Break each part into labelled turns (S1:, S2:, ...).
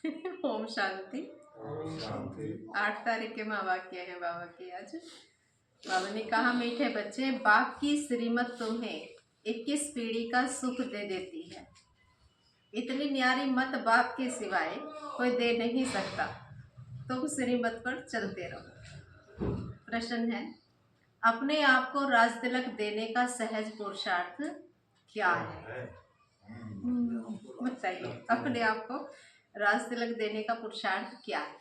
S1: ओम शांति।
S2: ओम शांति।
S1: 8 तारीख के महावाक्य है बाबा की आज। बाबा ने कहा, मीठे बच्चे, बाप की श्रीमत तुम्हें 21 पीढ़ी का सुख दे देती है। इतनी न्यारी मत बाप के सिवाय कोई दे नहीं सकता। तुम श्रीमत पर चलते रहो। प्रश्न है, अपने आप को राज तिलक देने का सहज पुरुषार्थ क्या है? बताइए, अपने आप को राज तिलक देने का पुरुषार्थ क्या है?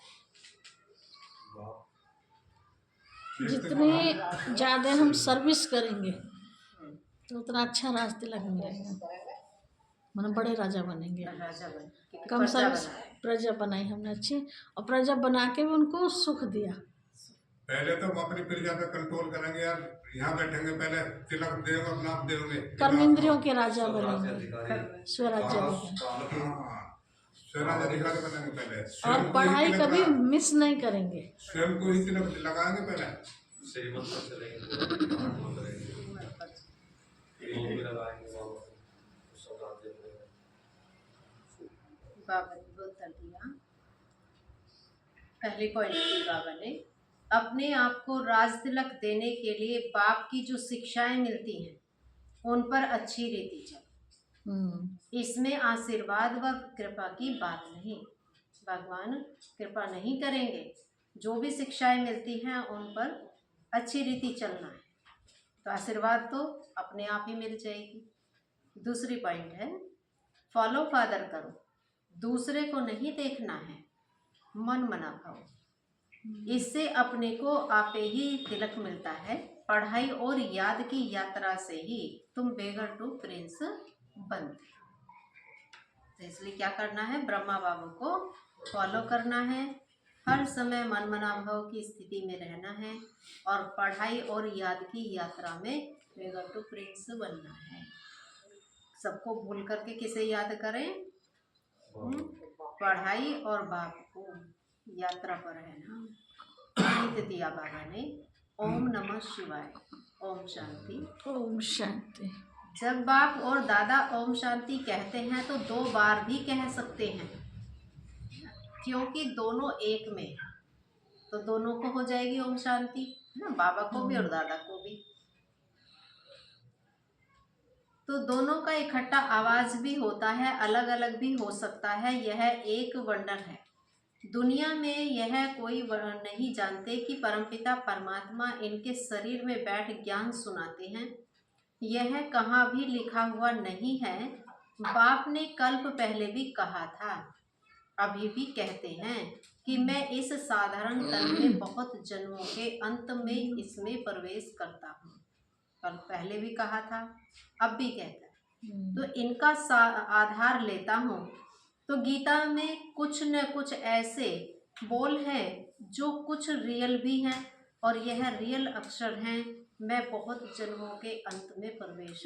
S3: जितने ज़्यादा हम सर्विस करेंगे तो उतना अच्छा राज तिलक मिलेगा, मतलब बड़े राजा बनेंगे।
S1: राजा बने,
S3: कम सर्विस प्रजा बनाई हमने अच्छी, और प्रजा बना के भी उनको सुख दिया।
S2: पहले तो हम अपनी प्रजा पे कंट्रोल करेंगे यार, यहाँ बैठेंगे, पहले तिलक देंगे, अपना आप देंगे,
S3: कर्म इंद्रियों के राजा बनेंगे, स्वराज्य
S2: स्वराज अधिकारी बनेंगे पहले।
S3: और पढ़ाई कभी मिस नहीं करेंगे,
S2: स्वयं को ही तिलक लगाएंगे पहले।
S1: बाबा ने वो उत्तर दिया। पहले पॉइंट की बाबा ने, अपने आप को राज तिलक देने के लिए बाप की जो शिक्षाएं मिलती हैं उन पर अच्छी रीति चलो। इसमें आशीर्वाद व कृपा की बात नहीं, भगवान कृपा नहीं करेंगे। जो भी शिक्षाएं मिलती हैं उन पर अच्छी रीति चलना है, तो आशीर्वाद तो अपने आप ही मिल जाएगी। दूसरी पॉइंट है, फॉलो फादर करो, दूसरे को नहीं देखना है, मन मना खाओ। इससे अपने को आपे ही तिलक मिलता है। पढ़ाई और याद की यात्रा से ही तुम बेगर टू प्रिंस बनते। तो इसलिए क्या करना है, ब्रह्मा बाबू को फॉलो करना है, हर समय मन मना भाव की स्थिति में रहना है, और पढ़ाई और याद की यात्रा में बेगर टू प्रिंस बनना है। सबको भूल करके किसे याद करें? पढ़ाई और बाप को, यात्रा पर रहना। गीत दिया बाबा ने, ओम नमः शिवाय, ओम शांति।
S3: ओम शांति।
S1: जब बाप और दादा ओम शांति कहते हैं तो 2 बार भी कह सकते हैं, क्योंकि दोनों एक में, तो दोनों को हो जाएगी ओम शांति ना, बाबा को भी और दादा को भी। तो दोनों का इकट्ठा आवाज भी होता है, अलग अलग भी हो सकता है। यह एक वंडर है। दुनिया में यह कोई नहीं जानते कि परमपिता परमात्मा इनके शरीर में बैठ ज्ञान सुनाते हैं। यह कहाँ भी लिखा हुआ नहीं है। बाप ने कल्प पहले भी कहा था, अभी भी कहते हैं कि मैं इस साधारण तन में बहुत जन्मों के अंत में इसमें प्रवेश करता हूँ। कल पहले भी कहा था, अब भी कहता है। तो इनका आधार लेता हूँ। तो गीता में कुछ न कुछ ऐसे बोल हैं जो कुछ रियल भी हैं, और यह रियल अक्षर हैं। मैं बहुत जन्मों के अंत में प्रवेश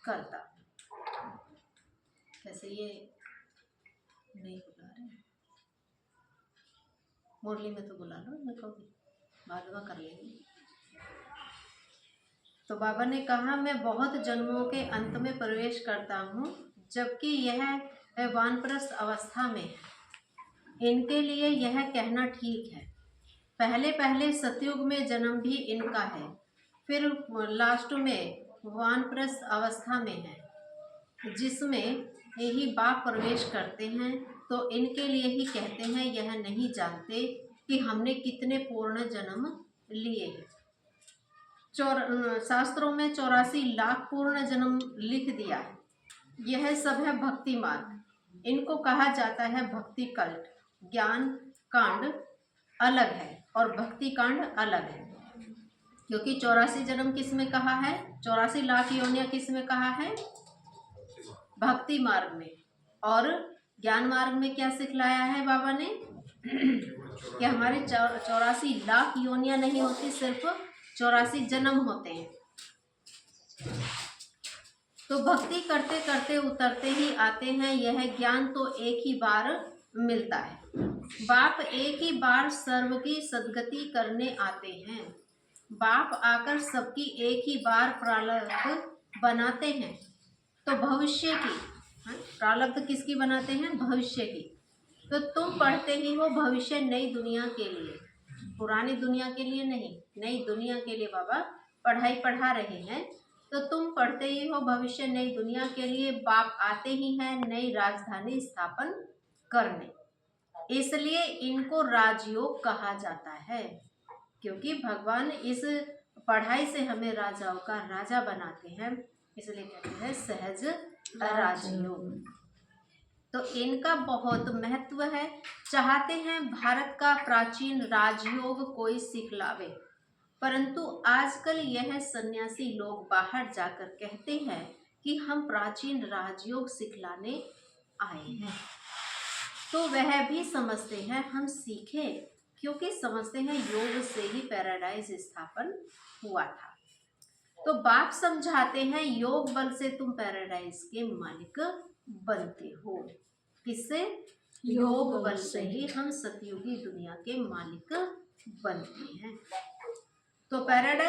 S1: करता हूँ। कैसे ये नहीं बुला रहे, मुरली में तो बुला लो, इनको भी बाद में कर लेंगे। तो बाबा ने कहा, मैं बहुत जन्मों के अंत में प्रवेश करता हूँ, जबकि यह वानप्रस्थ अवस्था में है। इनके लिए यह कहना ठीक है। पहले पहले सतयुग में जन्म भी इनका है, फिर लास्ट में वानप्रस्थ अवस्था में है, जिसमें यही बाप प्रवेश करते हैं। तो इनके लिए ही कहते हैं, यह नहीं जानते कि हमने कितने पूर्ण जन्म लिए हैं। शास्त्रों में 84 लाख पूर्ण जन्म लिख दिया है। यह सब है भक्ति मार्ग। इनको कहा जाता है भक्ति कल्ट। ज्ञान कांड अलग है और भक्ति कांड अलग है, क्योंकि 84 जन्म किस में कहा है, 84 लाख योनियां किस में कहा है, भक्ति मार्ग में। और ज्ञान मार्ग में क्या सिखलाया है बाबा ने कि हमारे 84 लाख योनियां नहीं होती, सिर्फ 84 जन्म होते हैं। तो भक्ति करते करते उतरते ही आते हैं। यह ज्ञान तो एक ही बार मिलता है। बाप एक ही बार सर्व की सद्गति करने आते हैं। बाप आकर सबकी एक ही बार प्रारब्ध बनाते हैं। तो भविष्य की प्रारब्ध किसकी बनाते हैं, भविष्य की। तो तुम पढ़ते ही हो भविष्य नई दुनिया के लिए, पुरानी दुनिया के लिए नहीं, नई दुनिया के लिए बाबा पढ़ाई पढ़ा रहे हैं। तो तुम पढ़ते ही हो भविष्य नई दुनिया के लिए, बाप आते ही हैं नई राजधानी स्थापन करने, इसलिए इनको राजयोग कहा जाता है, क्योंकि भगवान इस पढ़ाई से हमें राजाओं का राजा बनाते हैं, इसलिए कहते हैं सहज राजयोग। तो इनका बहुत महत्व है। चाहते हैं भारत का प्राचीन राजयोग कोई सिखलावे, परंतु आजकल यह सन्यासी लोग बाहर जाकर कहते हैं कि हम प्राचीन राजयोग सिखलाने आए हैं। तो वह भी समझते हैं हम सीखें, क्योंकि समझते हैं योग से ही पैराडाइज स्थापन हुआ था। तो बाप समझाते हैं योग बल से तुम पैराडाइज के मालिक बनते हो। किससे? योग बल से ही हम सतयुगी दुनिया के मालिक बनते हैं। तो पैराडाइज